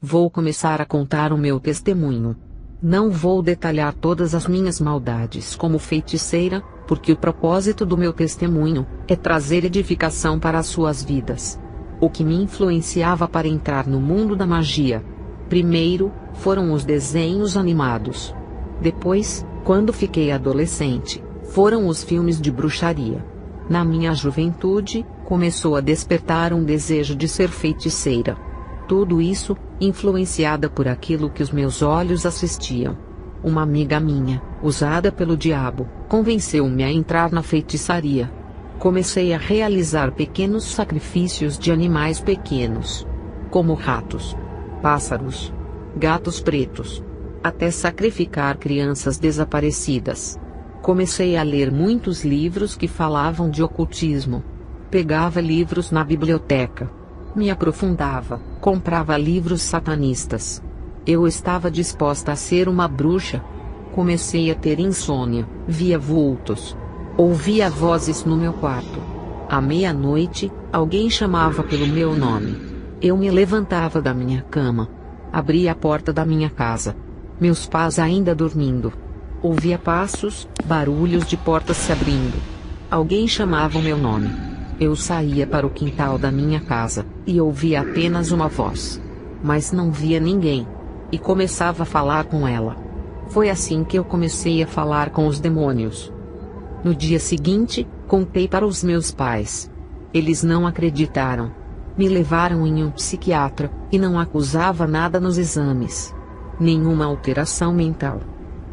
Vou começar a contar o meu testemunho. Não vou detalhar todas as minhas maldades como feiticeira, porque o propósito do meu testemunho é trazer edificação para as suas vidas. O que me influenciava para entrar no mundo da magia? Primeiro, foram os desenhos animados. Depois, quando fiquei adolescente, foram os filmes de bruxaria. Na minha juventude, começou a despertar um desejo de ser feiticeira. Tudo isso, influenciada por aquilo que os meus olhos assistiam. Uma amiga minha, usada pelo diabo, convenceu-me a entrar na feitiçaria. Comecei a realizar pequenos sacrifícios de animais pequenos, como ratos, pássaros, gatos pretos, até sacrificar crianças desaparecidas. Comecei a ler muitos livros que falavam de ocultismo. Pegava livros na biblioteca. Me aprofundava, comprava livros satanistas. Eu estava disposta a ser uma bruxa. Comecei a ter insônia, via vultos. Ouvia vozes no meu quarto. À meia-noite, alguém chamava pelo meu nome. Eu me levantava da minha cama. Abria a porta da minha casa. Meus pais ainda dormindo. Ouvia passos, barulhos de portas se abrindo. Alguém chamava o meu nome. Eu saía para o quintal da minha casa, e ouvia apenas uma voz. Mas não via ninguém. E começava a falar com ela. Foi assim que eu comecei a falar com os demônios. No dia seguinte, contei para os meus pais. Eles não acreditaram. Me levaram em um psiquiatra, e não acusava nada nos exames. Nenhuma alteração mental.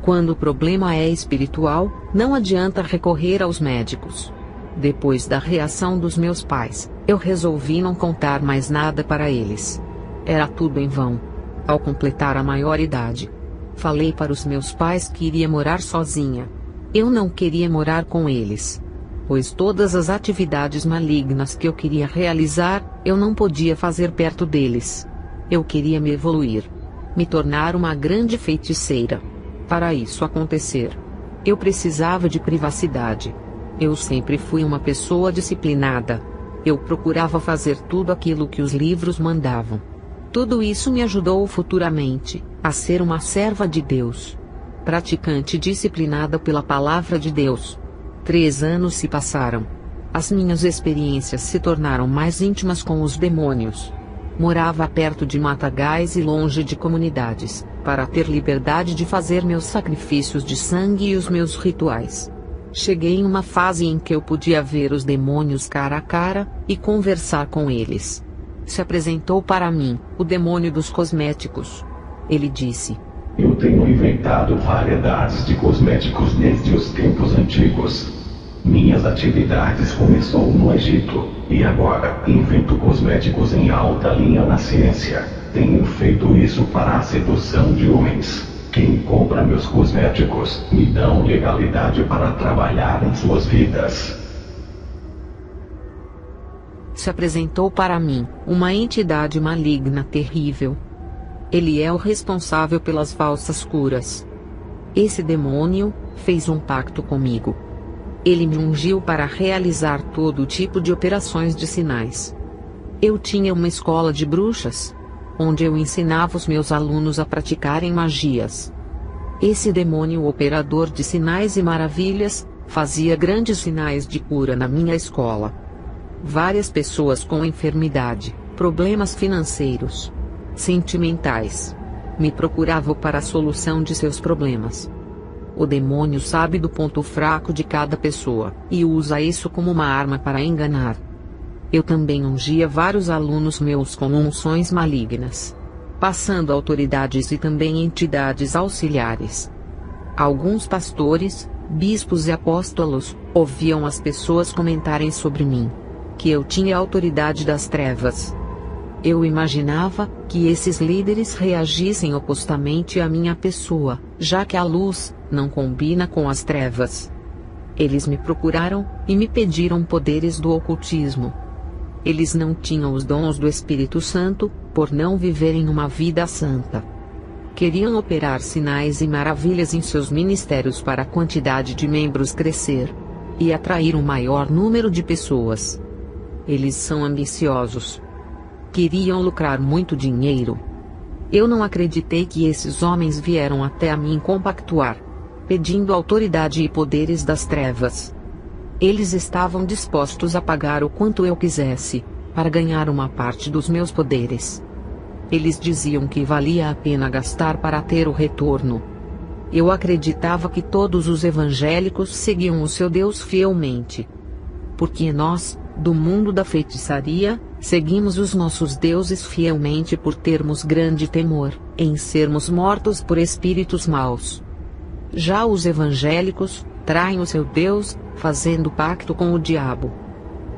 Quando o problema é espiritual, não adianta recorrer aos médicos. Depois da reação dos meus pais, eu resolvi não contar mais nada para eles. Era tudo em vão. Ao completar a maioridade, falei para os meus pais que iria morar sozinha. Eu não queria morar com eles, pois todas as atividades malignas que eu queria realizar, eu não podia fazer perto deles. Eu queria me evoluir, me tornar uma grande feiticeira. Para isso acontecer, eu precisava de privacidade. Eu sempre fui uma pessoa disciplinada. Eu procurava fazer tudo aquilo que os livros mandavam. Tudo isso me ajudou futuramente a ser uma serva de Deus, praticante disciplinada pela palavra de Deus. 3 anos se passaram. As minhas experiências se tornaram mais íntimas com os demônios. Morava perto de matagais e longe de comunidades, para ter liberdade de fazer meus sacrifícios de sangue e os meus rituais. Cheguei em uma fase em que eu podia ver os demônios cara a cara, e conversar com eles. Se apresentou para mim, o demônio dos cosméticos. Ele disse: Eu tenho inventado variedades de cosméticos desde os tempos antigos. Minhas atividades começou no Egito, e agora invento cosméticos em alta linha na ciência. Tenho feito isso para a sedução de homens. Quem compra meus cosméticos, me dão legalidade para trabalhar em suas vidas. Se apresentou para mim, uma entidade maligna terrível. Ele é o responsável pelas falsas curas. Esse demônio fez um pacto comigo. Ele me ungiu para realizar todo tipo de operações de sinais. Eu tinha uma escola de bruxas, onde eu ensinava os meus alunos a praticarem magias. Esse demônio operador de sinais e maravilhas, fazia grandes sinais de cura na minha escola. Várias pessoas com enfermidade, problemas financeiros, sentimentais, me procuravam para a solução de seus problemas. O demônio sabe do ponto fraco de cada pessoa, e usa isso como uma arma para enganar. Eu também ungia vários alunos meus com unções malignas, passando autoridades e também entidades auxiliares. Alguns pastores, bispos e apóstolos, ouviam as pessoas comentarem sobre mim, que eu tinha autoridade das trevas. Eu imaginava que esses líderes reagissem opostamente à minha pessoa, já que a luz não combina com as trevas. Eles me procuraram, e me pediram poderes do ocultismo. Eles não tinham os dons do Espírito Santo, por não viverem uma vida santa. Queriam operar sinais e maravilhas em seus ministérios para a quantidade de membros crescer, e atrair um maior número de pessoas. Eles são ambiciosos. Queriam lucrar muito dinheiro. Eu não acreditei que esses homens vieram até a mim compactuar, pedindo autoridade e poderes das trevas. Eles estavam dispostos a pagar o quanto eu quisesse, para ganhar uma parte dos meus poderes. Eles diziam que valia a pena gastar para ter o retorno. Eu acreditava que todos os evangélicos seguiam o seu Deus fielmente. Porque nós, do mundo da feitiçaria, seguimos os nossos deuses fielmente por termos grande temor em sermos mortos por espíritos maus. Já os evangélicos traem o seu Deus, fazendo pacto com o diabo.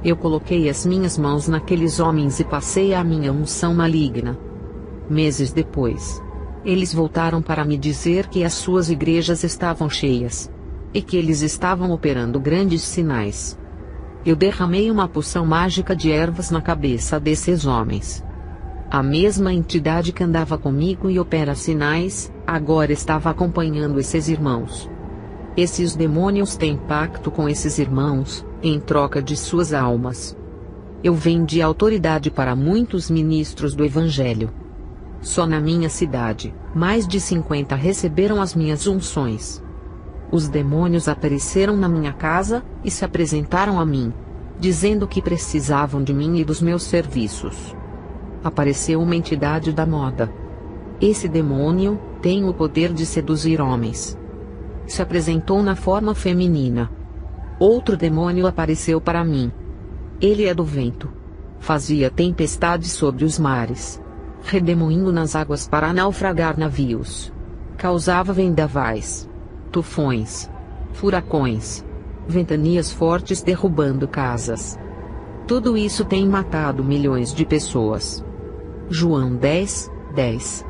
Eu coloquei as minhas mãos naqueles homens e passei a minha unção maligna. Meses depois, eles voltaram para me dizer que as suas igrejas estavam cheias, e que eles estavam operando grandes sinais. Eu derramei uma poção mágica de ervas na cabeça desses homens. A mesma entidade que andava comigo e opera sinais, agora estava acompanhando esses irmãos. Esses demônios têm pacto com esses irmãos, em troca de suas almas. Eu vendi autoridade para muitos ministros do Evangelho. Só na minha cidade, mais de 50 receberam as minhas unções. Os demônios apareceram na minha casa, e se apresentaram a mim, dizendo que precisavam de mim e dos meus serviços. Apareceu uma entidade da moda. Esse demônio tem o poder de seduzir homens. Se apresentou na forma feminina. Outro demônio apareceu para mim. Ele é do vento. Fazia tempestades sobre os mares, redemoinho nas águas para naufragar navios. Causava vendavais, tufões, furacões, ventanias fortes derrubando casas. Tudo isso tem matado milhões de pessoas. João 10:10.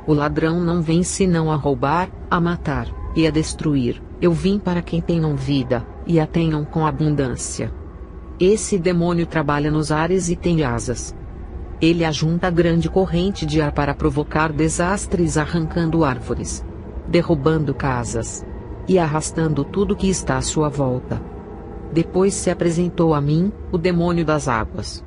O ladrão não vem senão a roubar, a matar e a destruir. Eu vim para quem tenham vida, e a tenham com abundância. Esse demônio trabalha nos ares e tem asas. Ele ajunta grande corrente de ar para provocar desastres, arrancando árvores, derrubando casas e arrastando tudo que está à sua volta. Depois se apresentou a mim, o demônio das águas.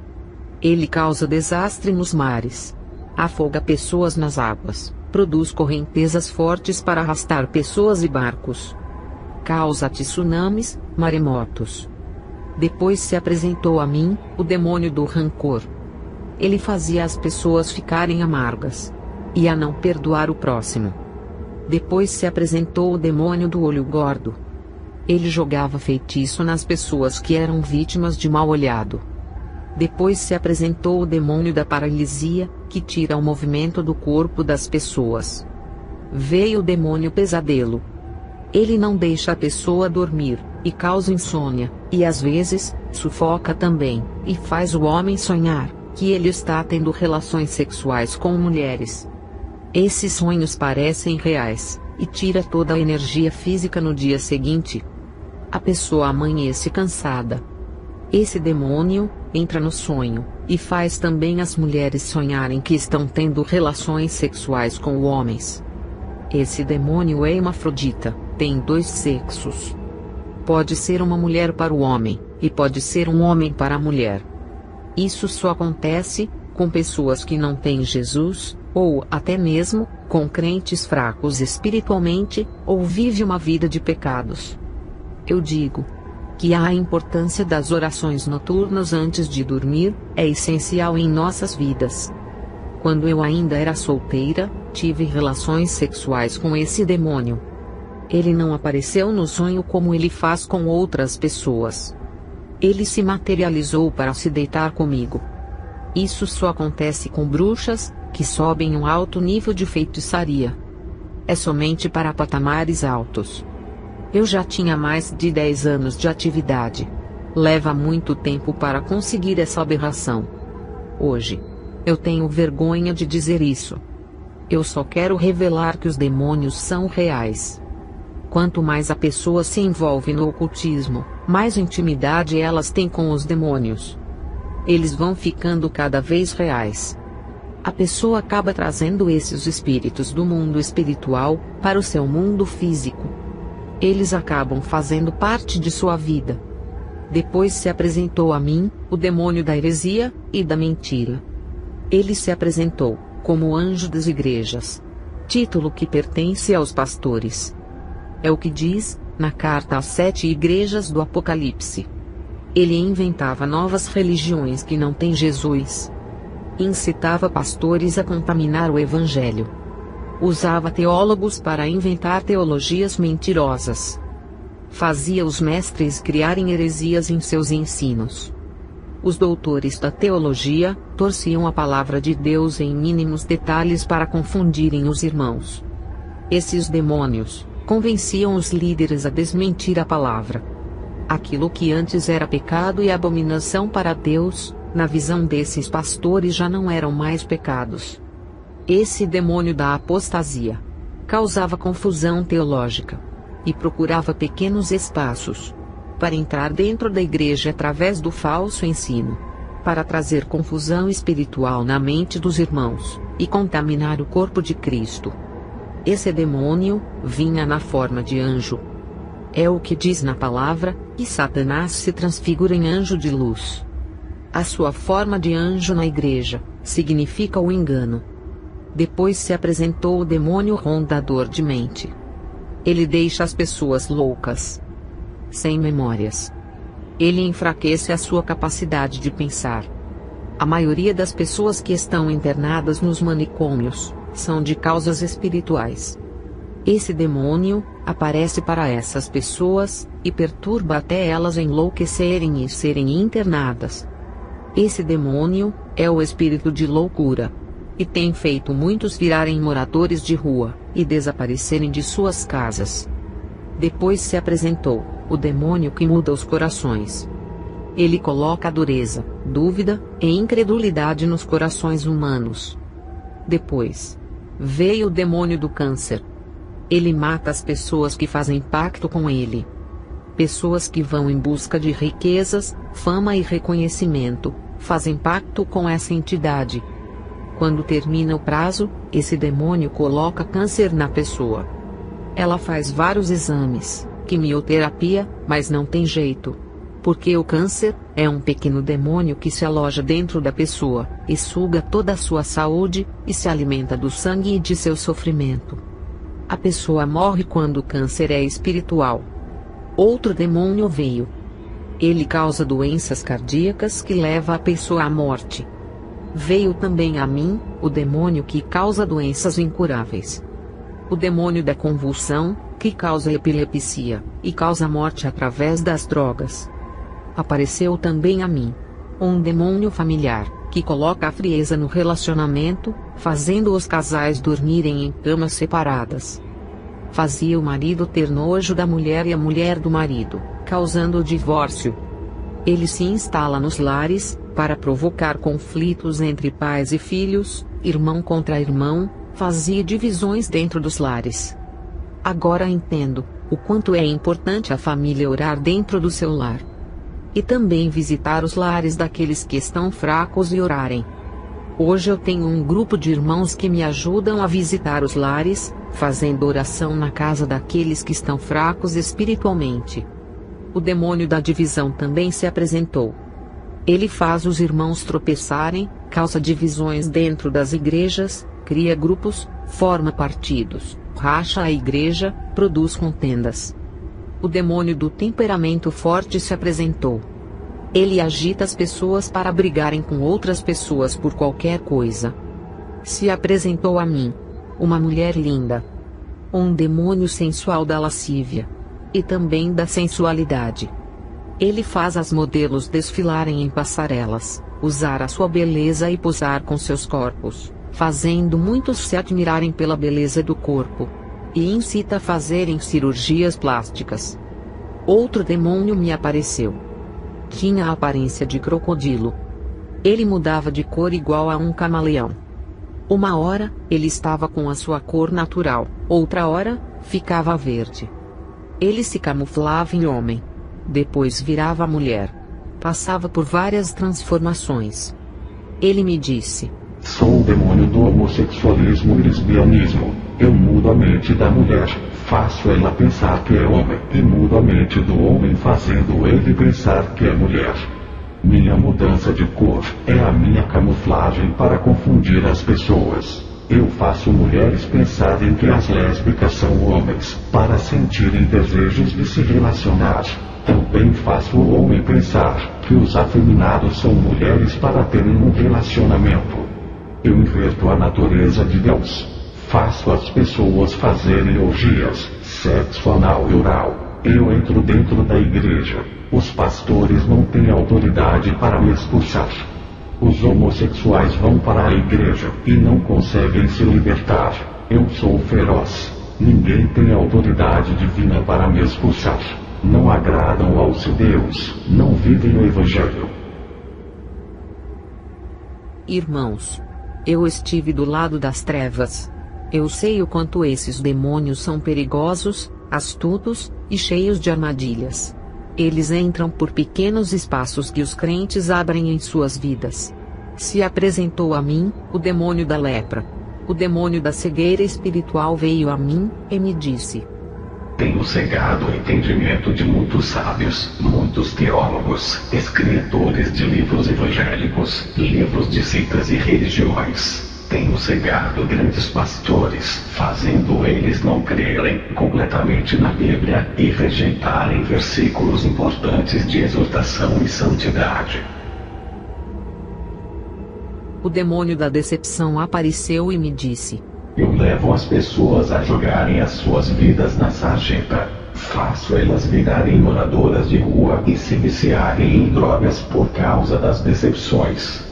Ele causa desastre nos mares, afoga pessoas nas águas, produz correntezas fortes para arrastar pessoas e barcos, causa tsunamis, maremotos. Depois se apresentou a mim, o demônio do rancor. Ele fazia as pessoas ficarem amargas e a não perdoar o próximo. Depois se apresentou o demônio do olho gordo. Ele jogava feitiço nas pessoas que eram vítimas de mal olhado. Depois se apresentou o demônio da paralisia, que tira o movimento do corpo das pessoas. Veio o demônio pesadelo. Ele não deixa a pessoa dormir, e causa insônia, e às vezes, sufoca também, e faz o homem sonhar que ele está tendo relações sexuais com mulheres. Esses sonhos parecem reais, e tira toda a energia física no dia seguinte. A pessoa amanhece cansada. Esse demônio entra no sonho, e faz também as mulheres sonharem que estão tendo relações sexuais com homens. Esse demônio é hermafrodita, tem dois sexos. Pode ser uma mulher para o homem, e pode ser um homem para a mulher. Isso só acontece com pessoas que não têm Jesus, ou até mesmo com crentes fracos espiritualmente, ou vive uma vida de pecados. Eu digo que a importância das orações noturnas antes de dormir é essencial em nossas vidas. Quando eu ainda era solteira, tive relações sexuais com esse demônio. Ele não apareceu no sonho como ele faz com outras pessoas. Ele se materializou para se deitar comigo. Isso só acontece com bruxas, que sobem um alto nível de feitiçaria. É somente para patamares altos. Eu já tinha mais de 10 anos de atividade. Leva muito tempo para conseguir essa aberração. Hoje, eu tenho vergonha de dizer isso. Eu só quero revelar que os demônios são reais. Quanto mais a pessoa se envolve no ocultismo, mais intimidade elas têm com os demônios. Eles vão ficando cada vez reais. A pessoa acaba trazendo esses espíritos do mundo espiritual para o seu mundo físico. Eles acabam fazendo parte de sua vida. Depois se apresentou a mim, o demônio da heresia e da mentira. Ele se apresentou como anjo das igrejas. Título que pertence aos pastores. É o que diz, na carta às 7 igrejas do Apocalipse. Ele inventava novas religiões que não têm Jesus. Incitava pastores a contaminar o evangelho. Usava teólogos para inventar teologias mentirosas. Fazia os mestres criarem heresias em seus ensinos. Os doutores da teologia torciam a palavra de Deus em mínimos detalhes para confundirem os irmãos. Esses demônios convenciam os líderes a desmentir a palavra. Aquilo que antes era pecado e abominação para Deus, na visão desses pastores já não eram mais pecados. Esse demônio da apostasia causava confusão teológica e procurava pequenos espaços para entrar dentro da igreja através do falso ensino, para trazer confusão espiritual na mente dos irmãos e contaminar o corpo de Cristo. Esse demônio vinha na forma de anjo. É o que diz na palavra, que Satanás se transfigura em anjo de luz. A sua forma de anjo na igreja significa o engano. Depois se apresentou o demônio rondador de mente. Ele deixa as pessoas loucas, sem memórias. Ele enfraquece a sua capacidade de pensar. A maioria das pessoas que estão internadas nos manicômios são de causas espirituais. Esse demônio aparece para essas pessoas e perturba até elas enlouquecerem e serem internadas. Esse demônio é o espírito de loucura e tem feito muitos virarem moradores de rua e desaparecerem de suas casas. Depois se apresentou o demônio que muda os corações. Ele coloca dureza, dúvida e incredulidade nos corações humanos. Depois veio o demônio do câncer. Ele mata as pessoas que fazem pacto com ele. Pessoas que vão em busca de riquezas, fama e reconhecimento, fazem pacto com essa entidade. Quando termina o prazo, esse demônio coloca câncer na pessoa. Ela faz vários exames, quimioterapia, mas não tem jeito. Porque o câncer é um pequeno demônio que se aloja dentro da pessoa, e suga toda a sua saúde, e se alimenta do sangue e de seu sofrimento. A pessoa morre quando o câncer é espiritual. Outro demônio veio. Ele causa doenças cardíacas que leva a pessoa à morte. Veio também a mim, o demônio que causa doenças incuráveis. O demônio da convulsão, que causa epilepsia, e causa morte através das drogas. Apareceu também a mim um demônio familiar, que coloca a frieza no relacionamento, fazendo os casais dormirem em camas separadas. Fazia o marido ter nojo da mulher e a mulher do marido, causando o divórcio. Ele se instala nos lares, para provocar conflitos entre pais e filhos, irmão contra irmão, fazia divisões dentro dos lares. Agora entendo o quanto é importante a família orar dentro do seu lar. E também visitar os lares daqueles que estão fracos e orarem. Hoje eu tenho um grupo de irmãos que me ajudam a visitar os lares, fazendo oração na casa daqueles que estão fracos espiritualmente. O demônio da divisão também se apresentou. Ele faz os irmãos tropeçarem, causa divisões dentro das igrejas, cria grupos, forma partidos, racha a igreja, produz contendas. O demônio do temperamento forte se apresentou. Ele agita as pessoas para brigarem com outras pessoas por qualquer coisa. Se apresentou a mim uma mulher linda. Um demônio sensual da lascívia. E também da sensualidade. Ele faz as modelos desfilarem em passarelas, usar a sua beleza e posar com seus corpos, fazendo muitos se admirarem pela beleza do corpo. E incita a fazerem cirurgias plásticas. Outro demônio me apareceu. Tinha a aparência de crocodilo. Ele mudava de cor igual a um camaleão. Uma hora, ele estava com a sua cor natural, outra hora, ficava verde. Ele se camuflava em homem. Depois virava mulher. Passava por várias transformações. Ele me disse: sou o demônio do homossexualismo e lesbianismo. Eu mudo a mente da mulher, faço ela pensar que é homem, e mudo a mente do homem fazendo ele pensar que é mulher. Minha mudança de cor é a minha camuflagem para confundir as pessoas. Eu faço mulheres pensarem que as lésbicas são homens, para sentirem desejos de se relacionar. Também faço o homem pensar que os afeminados são mulheres para terem um relacionamento. Eu inverto a natureza de Deus. Faço as pessoas fazerem orgias, sexo anal e oral. Eu entro dentro da igreja. Os pastores não têm autoridade para me expulsar. Os homossexuais vão para a igreja e não conseguem se libertar. Eu sou feroz. Ninguém tem autoridade divina para me expulsar. Não agradam ao seu Deus. Não vivem o Evangelho. Irmãos, eu estive do lado das trevas. Eu sei o quanto esses demônios são perigosos, astutos e cheios de armadilhas. Eles entram por pequenos espaços que os crentes abrem em suas vidas. Se apresentou a mim o demônio da lepra. O demônio da cegueira espiritual veio a mim e me disse: Tenho cegado o entendimento de muitos sábios, muitos teólogos, escritores de livros evangélicos, livros de seitas e religiões. Tenho cegado grandes pastores, fazendo eles não crerem completamente na Bíblia e rejeitarem versículos importantes de exortação e santidade. O demônio da decepção apareceu e me disse: Eu levo as pessoas a jogarem as suas vidas na sarjeta. Faço elas virarem moradoras de rua e se viciarem em drogas por causa das decepções.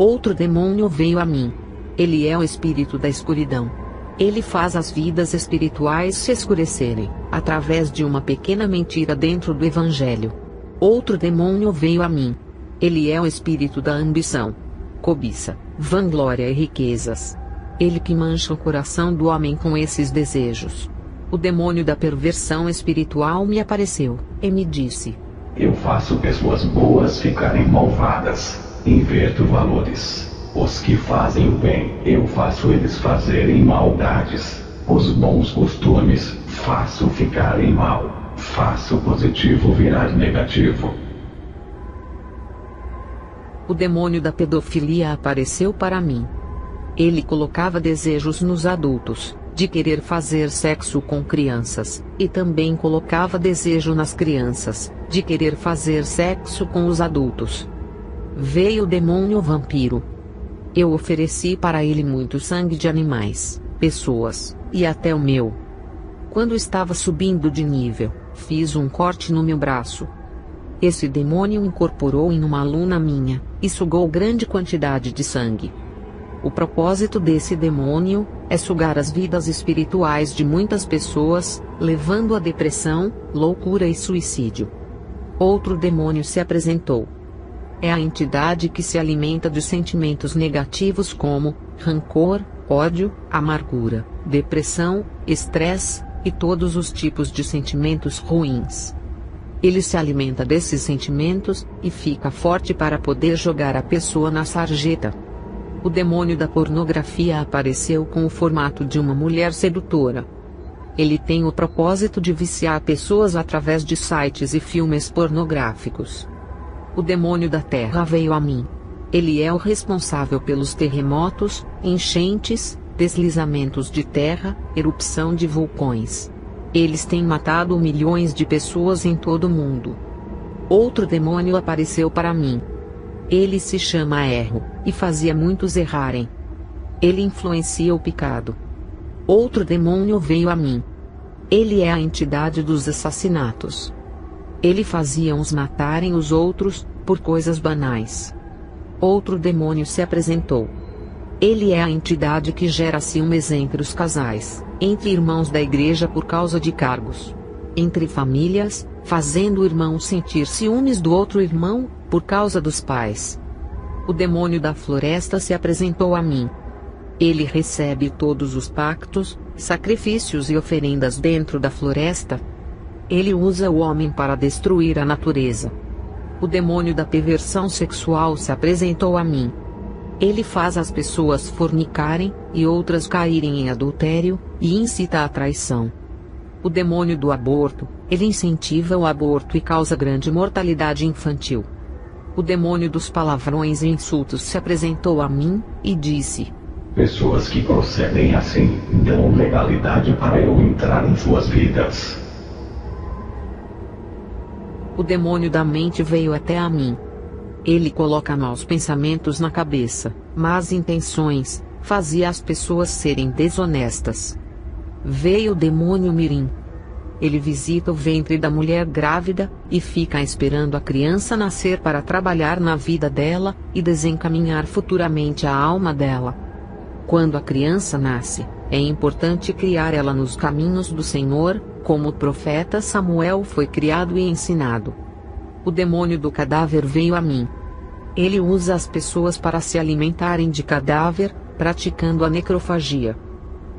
Outro demônio veio a mim. Ele é o espírito da escuridão. Ele faz as vidas espirituais se escurecerem, através de uma pequena mentira dentro do Evangelho. Outro demônio veio a mim. Ele é o espírito da ambição, cobiça, vanglória e riquezas. Ele que mancha o coração do homem com esses desejos. O demônio da perversão espiritual me apareceu, e me disse: Eu faço pessoas boas ficarem malvadas. Inverto valores. Os que fazem o bem, eu faço eles fazerem maldades. Os bons costumes, faço ficarem mal. Faço o positivo virar negativo. O demônio da pedofilia apareceu para mim. Ele colocava desejos nos adultos, de querer fazer sexo com crianças, e também colocava desejo nas crianças, de querer fazer sexo com os adultos. Veio o demônio vampiro. Eu ofereci para ele muito sangue de animais, pessoas, e até o meu. Quando estava subindo de nível, fiz um corte no meu braço. Esse demônio incorporou em uma aluna minha, e sugou grande quantidade de sangue. O propósito desse demônio é sugar as vidas espirituais de muitas pessoas, levando a depressão, loucura e suicídio. Outro demônio se apresentou. É a entidade que se alimenta de sentimentos negativos como rancor, ódio, amargura, depressão, estresse e todos os tipos de sentimentos ruins. Ele se alimenta desses sentimentos e fica forte para poder jogar a pessoa na sarjeta. O demônio da pornografia apareceu com o formato de uma mulher sedutora. Ele tem o propósito de viciar pessoas através de sites e filmes pornográficos. O demônio da terra veio a mim. Ele é o responsável pelos terremotos, enchentes, deslizamentos de terra, erupção de vulcões. Eles têm matado milhões de pessoas em todo o mundo. Outro demônio apareceu para mim. Ele se chama Erro, e fazia muitos errarem. Ele influencia o pecado. Outro demônio veio a mim. Ele é a entidade dos assassinatos. Ele fazia uns matarem os outros, por coisas banais. Outro demônio se apresentou. Ele é a entidade que gera ciúmes entre os casais, entre irmãos da igreja por causa de cargos. Entre famílias, fazendo o irmão sentir ciúmes do outro irmão, por causa dos pais. O demônio da floresta se apresentou a mim. Ele recebe todos os pactos, sacrifícios e oferendas dentro da floresta. Ele usa o homem para destruir a natureza. O demônio da perversão sexual se apresentou a mim. Ele faz as pessoas fornicarem, e outras caírem em adultério, e incita a traição. O demônio do aborto, ele incentiva o aborto e causa grande mortalidade infantil. O demônio dos palavrões e insultos se apresentou a mim, e disse: pessoas que procedem assim, dão legalidade para eu entrar em suas vidas. O demônio da mente veio até a mim. Ele coloca maus pensamentos na cabeça, más intenções, fazia as pessoas serem desonestas. Veio o demônio mirim. Ele visita o ventre da mulher grávida, e fica esperando a criança nascer para trabalhar na vida dela, e desencaminhar futuramente a alma dela. Quando a criança nasce, é importante criar ela nos caminhos do Senhor, como o profeta Samuel foi criado e ensinado. O demônio do cadáver veio a mim. Ele usa as pessoas para se alimentarem de cadáver, praticando a necrofagia.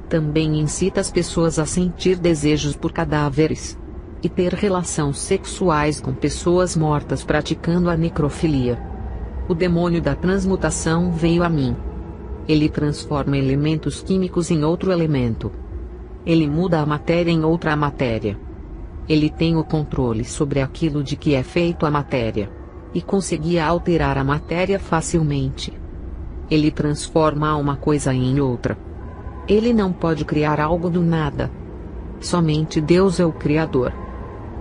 Também incita as pessoas a sentir desejos por cadáveres e ter relações sexuais com pessoas mortas, praticando a necrofilia. O demônio da transmutação veio a mim. Ele transforma elementos químicos em outro elemento. Ele muda a matéria em outra matéria. Ele tem o controle sobre aquilo de que é feito a matéria, e conseguia alterar a matéria facilmente. Ele transforma uma coisa em outra. Ele não pode criar algo do nada. Somente Deus é o Criador.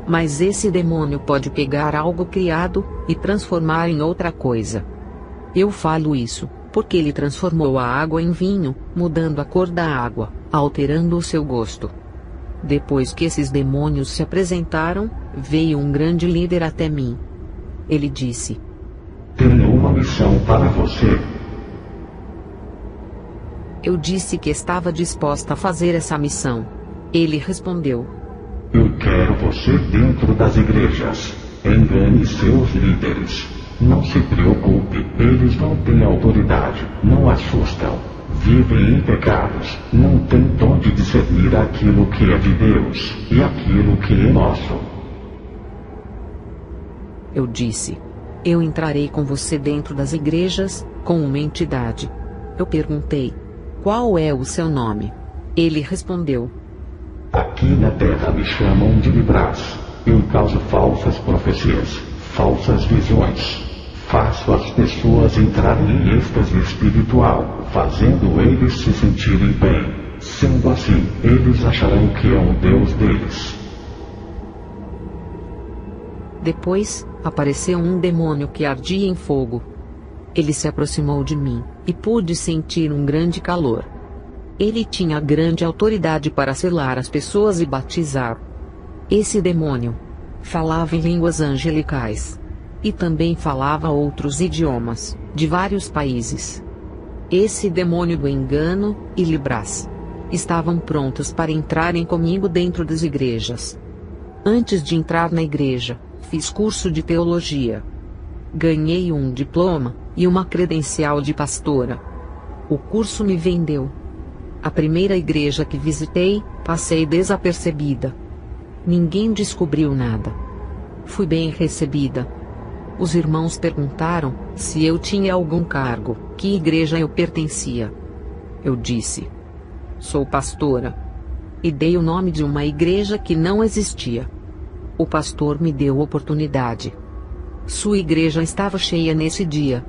Mas esse demônio pode pegar algo criado e transformar em outra coisa. Eu falo isso porque ele transformou a água em vinho, mudando a cor da água, alterando o seu gosto. Depois que esses demônios se apresentaram, veio um grande líder até mim. Ele disse: tenho uma missão para você. Eu disse que estava disposta a fazer essa missão. Ele respondeu: eu quero você dentro das igrejas. Engane seus líderes. Não se preocupe, eles não têm autoridade, não assustam. Vivem em pecados, não têm dom de discernir aquilo que é de Deus e aquilo que é nosso. Eu disse: eu entrarei com você dentro das igrejas, com uma entidade. Eu perguntei: qual é o seu nome? Ele respondeu: aqui na terra me chamam de Libras. Eu causo falsas profecias, falsas visões. Faço as pessoas entrarem em êxtase espiritual, fazendo eles se sentirem bem. Sendo assim, eles acharão que é o Deus deles. Depois, apareceu um demônio que ardia em fogo. Ele se aproximou de mim, e pude sentir um grande calor. Ele tinha grande autoridade para selar as pessoas e batizar. Esse demônio falava em línguas angelicais. E também falava outros idiomas, de vários países. Esse demônio do engano e Libras estavam prontos para entrarem comigo dentro das igrejas. Antes de entrar na igreja, fiz curso de teologia. Ganhei um diploma e uma credencial de pastora. O curso me vendeu. A primeira igreja que visitei, passei desapercebida. Ninguém descobriu nada. Fui bem recebida. Os irmãos perguntaram se eu tinha algum cargo, que igreja eu pertencia. Eu disse: sou pastora. E dei o nome de uma igreja que não existia. O pastor me deu oportunidade. Sua igreja estava cheia nesse dia.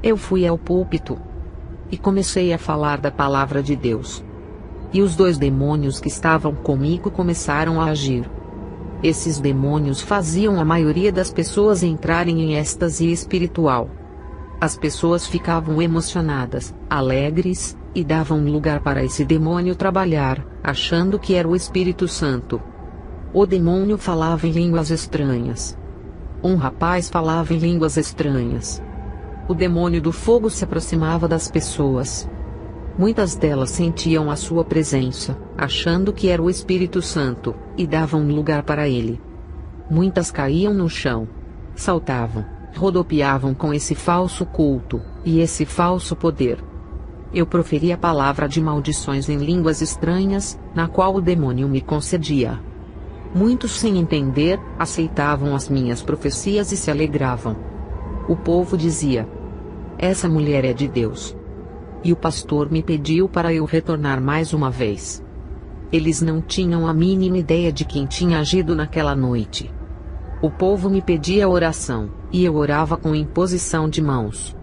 Eu fui ao púlpito e comecei a falar da palavra de Deus. E os 2 demônios que estavam comigo começaram a agir. Esses demônios faziam a maioria das pessoas entrarem em êxtase espiritual. As pessoas ficavam emocionadas, alegres, e davam lugar para esse demônio trabalhar, achando que era o Espírito Santo. O demônio falava em línguas estranhas. Um rapaz falava em línguas estranhas. O demônio do fogo se aproximava das pessoas. Muitas delas sentiam a sua presença, achando que era o Espírito Santo, e davam lugar para ele. Muitas caíam no chão, saltavam, rodopiavam com esse falso culto, e esse falso poder. Eu proferia a palavra de maldições em línguas estranhas, na qual o demônio me concedia. Muitos, sem entender, aceitavam as minhas profecias e se alegravam. O povo dizia: essa mulher é de Deus. E o pastor me pediu para eu retornar mais uma vez. Eles não tinham a mínima ideia de quem tinha agido naquela noite. O povo me pedia oração, e eu orava com imposição de mãos.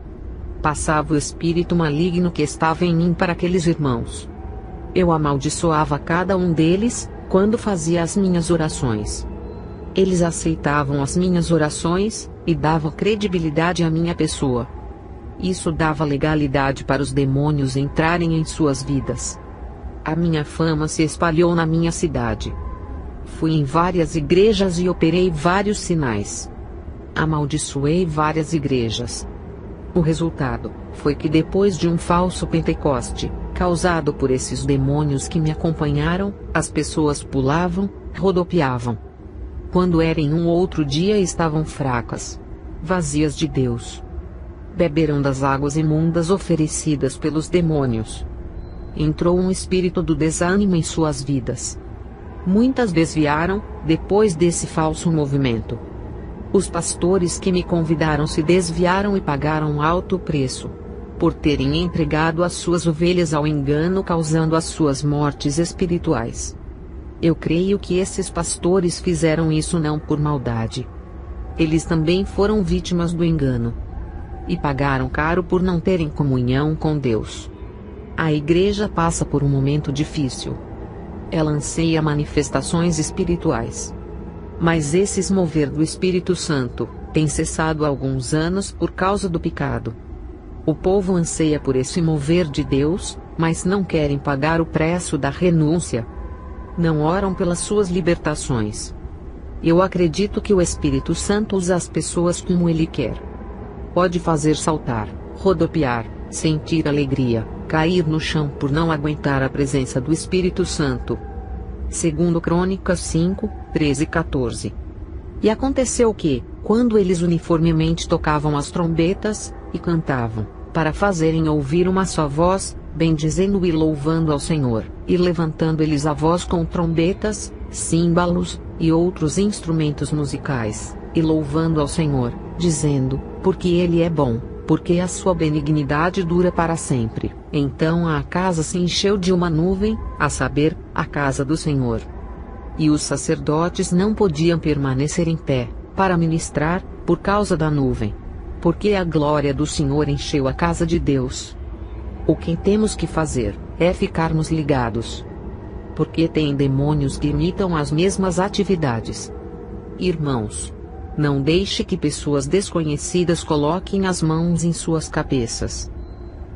Passava o espírito maligno que estava em mim para aqueles irmãos. Eu amaldiçoava cada um deles, quando fazia as minhas orações. Eles aceitavam as minhas orações, e davam credibilidade à minha pessoa. Isso dava legalidade para os demônios entrarem em suas vidas. A minha fama se espalhou na minha cidade. Fui em várias igrejas e operei vários sinais. Amaldiçoei várias igrejas. O resultado foi que depois de um falso Pentecoste, causado por esses demônios que me acompanharam, as pessoas pulavam, rodopiavam. Quando era em um outro dia estavam fracas, vazias de Deus. Beberam das águas imundas oferecidas pelos demônios. Entrou um espírito do desânimo em suas vidas. Muitas desviaram, depois desse falso movimento. Os pastores que me convidaram se desviaram e pagaram um alto preço, por terem entregado as suas ovelhas ao engano, causando as suas mortes espirituais. Eu creio que esses pastores fizeram isso não por maldade. Eles também foram vítimas do engano. E pagaram caro por não terem comunhão com Deus. A igreja passa por um momento difícil. Ela anseia manifestações espirituais. Mas esses mover do Espírito Santo tem cessado há alguns anos por causa do pecado. O povo anseia por esse mover de Deus, mas não querem pagar o preço da renúncia. Não oram pelas suas libertações. Eu acredito que o Espírito Santo usa as pessoas como Ele quer. Pode fazer saltar, rodopiar, sentir alegria, cair no chão por não aguentar a presença do Espírito Santo. Segundo Crônicas 5, 13 e 14. E aconteceu que, quando eles uniformemente tocavam as trombetas, e cantavam, para fazerem ouvir uma só voz, bendizendo e louvando ao Senhor, e levantando eles a voz com trombetas, símbalos, e outros instrumentos musicais, e louvando ao Senhor, dizendo, porque Ele é bom, porque a sua benignidade dura para sempre. Então a casa se encheu de uma nuvem, a saber, a casa do Senhor. E os sacerdotes não podiam permanecer em pé, para ministrar, por causa da nuvem. Porque a glória do Senhor encheu a casa de Deus. O que temos que fazer, é ficarmos ligados. Porque tem demônios que imitam as mesmas atividades. Irmãos, não deixe que pessoas desconhecidas coloquem as mãos em suas cabeças.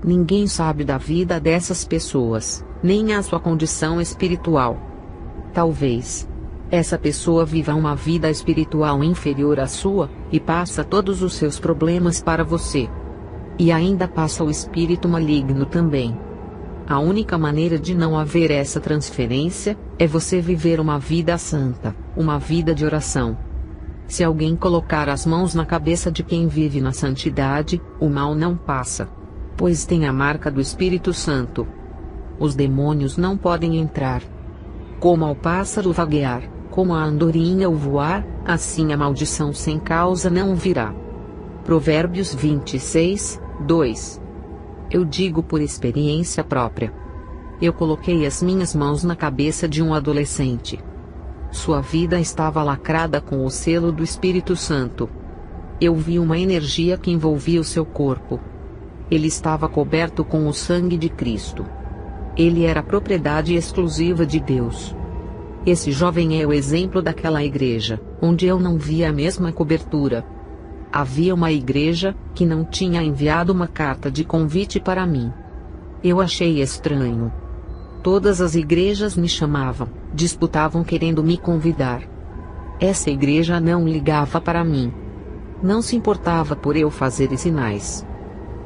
Ninguém sabe da vida dessas pessoas, nem a sua condição espiritual. Talvez essa pessoa viva uma vida espiritual inferior à sua, e passa todos os seus problemas para você. E ainda passa o espírito maligno também. A única maneira de não haver essa transferência, é você viver uma vida santa, uma vida de oração. Se alguém colocar as mãos na cabeça de quem vive na santidade, o mal não passa. Pois tem a marca do Espírito Santo. Os demônios não podem entrar. Como ao pássaro vaguear, como a andorinha o voar, assim a maldição sem causa não virá. Provérbios 26, 2. Eu digo por experiência própria. Eu coloquei as minhas mãos na cabeça de um adolescente. Sua vida estava lacrada com o selo do Espírito Santo. Eu vi uma energia que envolvia o seu corpo. Ele estava coberto com o sangue de Cristo. Ele era propriedade exclusiva de Deus. Esse jovem é o exemplo daquela igreja, onde eu não via a mesma cobertura. Havia uma igreja, que não tinha enviado uma carta de convite para mim. Eu achei estranho. Todas as igrejas me chamavam, disputavam querendo me convidar. Essa igreja não ligava para mim. Não se importava por eu fazer sinais.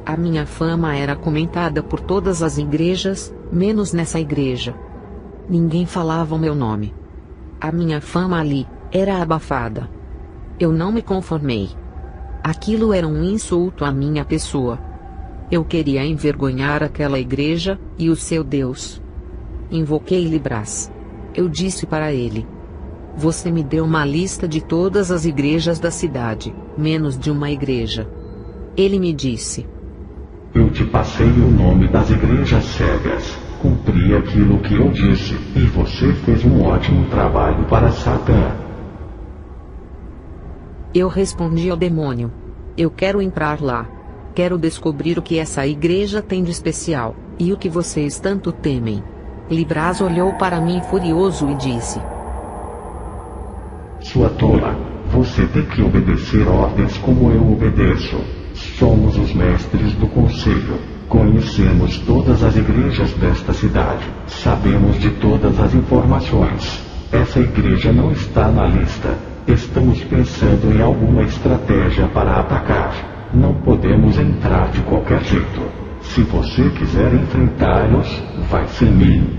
A minha fama era comentada por todas as igrejas, menos nessa igreja. Ninguém falava o meu nome. A minha fama ali era abafada. Eu não me conformei. Aquilo era um insulto à minha pessoa. Eu queria envergonhar aquela igreja e o seu Deus. Invoquei Libras. Eu disse para ele: você me deu uma lista de todas as igrejas da cidade, menos de uma igreja. Ele me disse: eu te passei o nome das igrejas cegas, cumpri aquilo que eu disse, e você fez um ótimo trabalho para Satã. Eu respondi ao demônio: eu quero entrar lá. Quero descobrir o que essa igreja tem de especial, e o que vocês tanto temem. Libraz olhou para mim furioso e disse: Sua tola, você tem que obedecer ordens como eu obedeço. Somos os mestres do conselho. Conhecemos todas as igrejas desta cidade. Sabemos de todas as informações. Essa igreja não está na lista. Estamos pensando em alguma estratégia para atacar. Não podemos entrar de qualquer jeito. Se você quiser enfrentá-los, vai sem mim.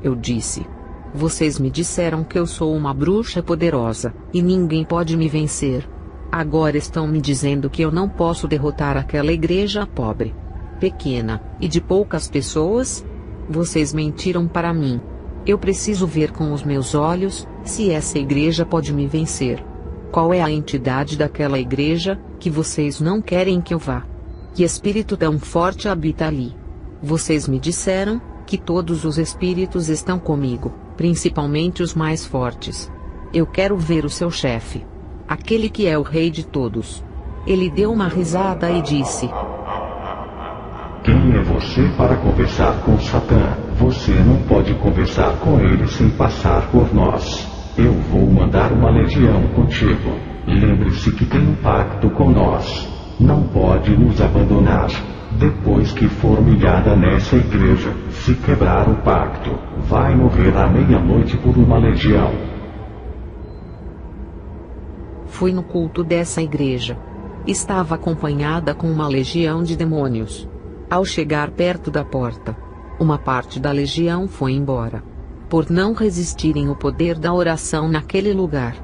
Eu disse: vocês me disseram que eu sou uma bruxa poderosa, e ninguém pode me vencer. Agora estão me dizendo que eu não posso derrotar aquela igreja pobre, pequena, e de poucas pessoas? Vocês mentiram para mim. Eu preciso ver com os meus olhos, se essa igreja pode me vencer. Qual é a entidade daquela igreja, que vocês não querem que eu vá? Que espírito tão forte habita ali? Vocês me disseram que todos os espíritos estão comigo, principalmente os mais fortes. Eu quero ver o seu chefe. Aquele que é o rei de todos. Ele deu uma risada e disse: Quem é você para conversar com Satã? Você não pode conversar com ele sem passar por nós. Eu vou mandar uma legião contigo. Lembre-se que tem um pacto com nós. Não pode nos abandonar. Depois que for humilhada nessa igreja, se quebrar o pacto, vai morrer à meia-noite por uma legião. Fui no culto dessa igreja. Estava acompanhada com uma legião de demônios. Ao chegar perto da porta, uma parte da legião foi embora, por não resistirem o poder da oração naquele lugar.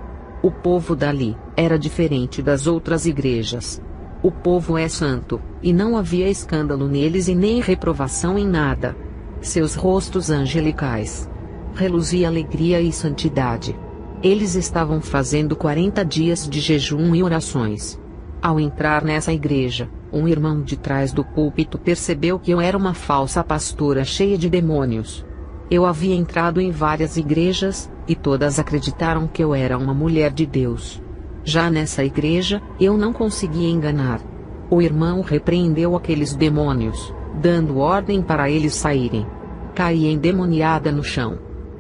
O povo dali era diferente das outras igrejas. O povo é santo, e não havia escândalo neles e nem reprovação em nada. Seus rostos angelicais reluzia alegria e santidade. Eles estavam fazendo 40 dias de jejum e orações. Ao entrar nessa igreja, um irmão de trás do púlpito percebeu que eu era uma falsa pastora cheia de demônios. Eu havia entrado em várias igrejas, e todas acreditaram que eu era uma mulher de Deus. Já nessa igreja, eu não conseguia enganar. O irmão repreendeu aqueles demônios, dando ordem para eles saírem. Caí endemoniada no chão.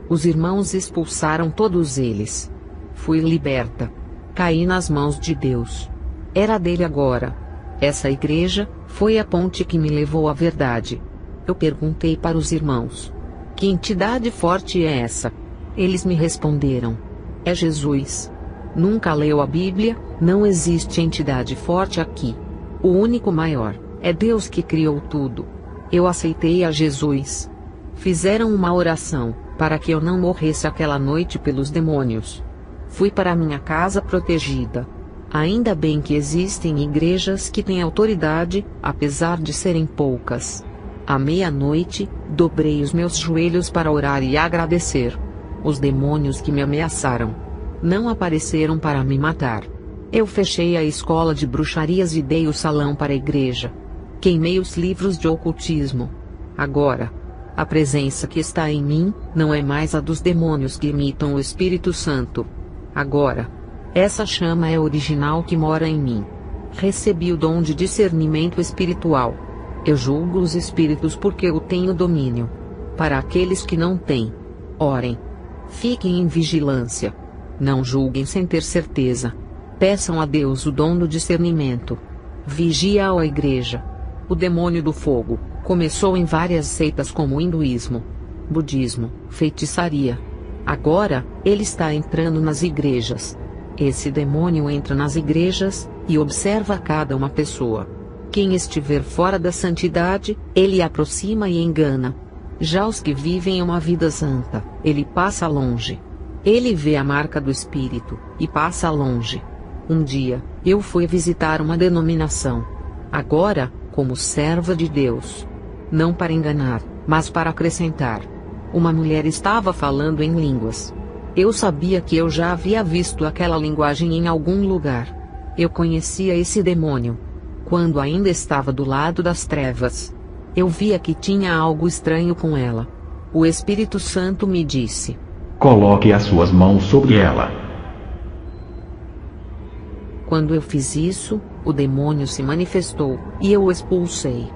Os irmãos expulsaram todos eles. Fui liberta. Caí nas mãos de Deus. Era dele agora. Essa igreja foi a ponte que me levou à verdade. Eu perguntei para os irmãos: que entidade forte é essa? Eles me responderam: é Jesus. Nunca leu a Bíblia? Não existe entidade forte aqui. O único maior é Deus que criou tudo. Eu aceitei a Jesus. Fizeram uma oração para que eu não morresse aquela noite pelos demônios. Fui para minha casa protegida. Ainda bem que existem igrejas que têm autoridade, apesar de serem poucas. À meia-noite, dobrei os meus joelhos para orar e agradecer. Os demônios que me ameaçaram não apareceram para me matar. Eu fechei a escola de bruxarias e dei o salão para a igreja. Queimei os livros de ocultismo. Agora, a presença que está em mim não é mais a dos demônios que imitam o Espírito Santo. Agora, essa chama é original que mora em mim. Recebi o dom de discernimento espiritual. Eu julgo os espíritos porque eu tenho domínio. Para aqueles que não têm, orem. Fiquem em vigilância. Não julguem sem ter certeza. Peçam a Deus o dom do discernimento. Vigia a igreja. O demônio do fogo começou em várias seitas como o hinduísmo, budismo, feitiçaria. Agora, ele está entrando nas igrejas. Esse demônio entra nas igrejas e observa cada uma pessoa. Quem estiver fora da santidade, ele aproxima e engana. Já os que vivem uma vida santa, ele passa longe. Ele vê a marca do Espírito e passa longe. Um dia, eu fui visitar uma denominação. Agora, como serva de Deus, não para enganar, mas para acrescentar. Uma mulher estava falando em línguas. Eu sabia que eu já havia visto aquela linguagem em algum lugar. Eu conhecia esse demônio quando ainda estava do lado das trevas. Eu via que tinha algo estranho com ela. O Espírito Santo me disse: coloque as suas mãos sobre ela. Quando eu fiz isso, o demônio se manifestou, e eu o expulsei.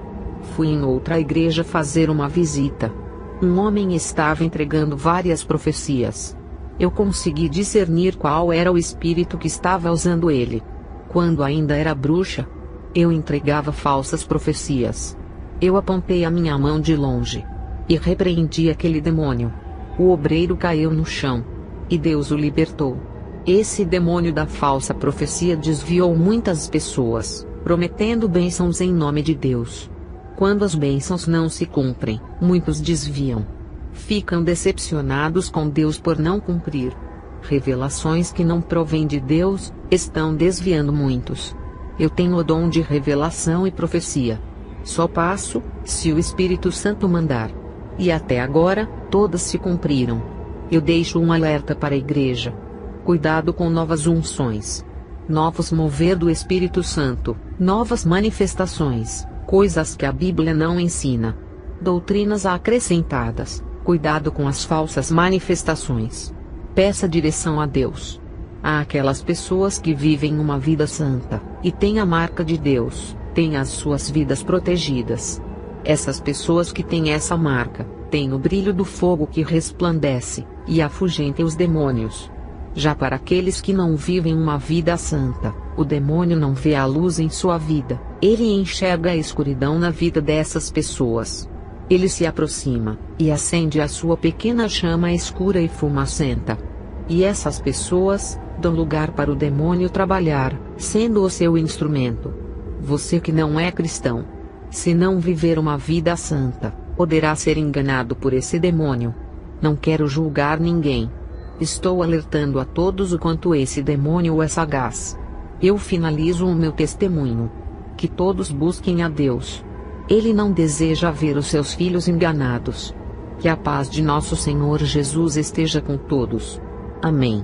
Fui em outra igreja fazer uma visita. Um homem estava entregando várias profecias. Eu consegui discernir qual era o espírito que estava usando ele. Quando ainda era bruxa, eu entregava falsas profecias. Eu apontei a minha mão de longe e repreendi aquele demônio. O obreiro caiu no chão, e Deus o libertou. Esse demônio da falsa profecia desviou muitas pessoas, prometendo bênçãos em nome de Deus. Quando as bênçãos não se cumprem, muitos desviam. Ficam decepcionados com Deus por não cumprir. Revelações que não provêm de Deus, estão desviando muitos. Eu tenho o dom de revelação e profecia. Só passo, se o Espírito Santo mandar. E até agora, todas se cumpriram. Eu deixo um alerta para a igreja. Cuidado com novas unções. Novos mover do Espírito Santo, novas manifestações, coisas que a Bíblia não ensina. Doutrinas acrescentadas. Cuidado com as falsas manifestações. Peça direção a Deus. Há aquelas pessoas que vivem uma vida santa, e têm a marca de Deus, têm as suas vidas protegidas. Essas pessoas que têm essa marca, têm o brilho do fogo que resplandece, e afugenta os demônios. Já para aqueles que não vivem uma vida santa, o demônio não vê a luz em sua vida, ele enxerga a escuridão na vida dessas pessoas. Ele se aproxima, e acende a sua pequena chama escura e fumacenta. E essas pessoas dão lugar para o demônio trabalhar, sendo o seu instrumento. Você que não é cristão, se não viver uma vida santa, poderá ser enganado por esse demônio. Não quero julgar ninguém. Estou alertando a todos o quanto esse demônio é sagaz. Eu finalizo o meu testemunho. Que todos busquem a Deus. Ele não deseja ver os seus filhos enganados. Que a paz de nosso Senhor Jesus esteja com todos. Amém.